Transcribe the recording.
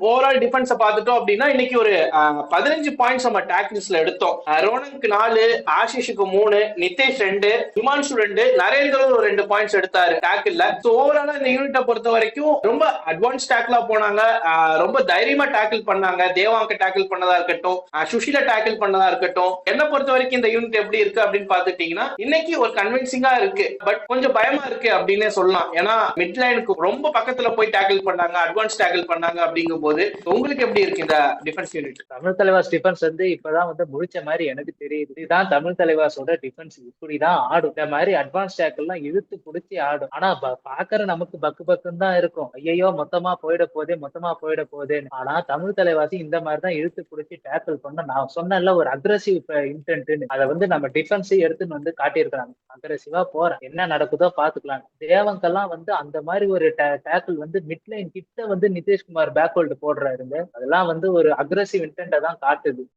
Overall டிஃபென்ஸ பார்த்துட்டோம் அப்படின்னா இன்னைக்கு ஒரு 15 பாயிண்ட்ஸ் நம்ம டேக்கிள்ஸ்ல எடுத்தோம். ரோனனுக்கு 4, ஆஷிஷுக்கு 3, நிதேஷ் 2, ஹிமான்ஷு 2, நரேந்திரன் ஒரு 2 பாயிண்ட்ஸ் எடுத்தாரு டேக்கிள்ல. ஸோ ஓவராலா இந்த யூனிட்டை பொறுத்த வரைக்கும் ரொம்ப அட்வான்ஸ் டேக்கிளா போனாங்க. ரொம்ப தைரியமா டேக்கிள் பண்ணாங்க. தேவாங்க டேக்கிள் பண்ணதா இருக்கட்டும், சுஷில டேக்கிள் பண்ணதா இருக்கட்டும். என்ன பொறுத்த வரைக்கும் இந்த யூனிட் எப்படி இருக்கு அப்படின்னு பாத்துட்டீங்கன்னா இன்னைக்கு ஒரு கன்வின்சிங்கா இருக்கு. பட் கொஞ்சம் பயமா இருக்கு அப்படின்னே சொல்லலாம். ஏன்னா மிட் லைனுக்கு ரொம்ப பக்கத்துல போய் டேக்கிள் பண்ணாங்க, அட்வான்ஸ் டேக்கிள் பண்ணாங்க அப்படிங்கும் போது உங்களுக்கு எப்படி இருக்கு இந்த defence unit? Tamil Thalaivas defence வந்து இப்பதான் வந்து முடிச்ச மாதிரி எனக்கு தெரியுது. இதுதான் தமிழ் தலைவாஸோட டிஃபென்ஸ், இப்படிதான் ஆடும். இந்த மாதிரி அட்வான்ஸ் டேக்கிள் எல்லாம் இழுத்து பிடிச்சி ஆடும். ஆனா பாக்குற நமக்கு பக்கு பக்குன்னு தான் இருக்கும். ஐயோ மொத்தமா போயிட போதேன்னு. ஆனா தமிழ் தலைவாசி இந்த மாதிரிதான் இழுத்து பிடிச்சி டேக்கிள் பண்ண, நான் சொன்னல ஒரு அக்ரெசிவ் இன்டென்ட்னு, அதை வந்து நம்ம டிஃபென்ஸ் எடுத்துன்னு வந்து காட்டியிருக்கிறாங்க. அக்ரெசிவா போறேன், என்ன நடக்குதோ பாத்துக்கலாம். தேவங்கெல்லாம் வந்து அந்த மாதிரி ஒரு டேக்கிள் வந்து மிட் லைன் கிட்ட வந்து நிதிஷ்குமார் பேக்ஹோல்டு போடுறாருங்க. அதெல்லாம் வந்து ஒரு அக்ரெசிவ் இன்டென்ட்டை தான் காட்டுது.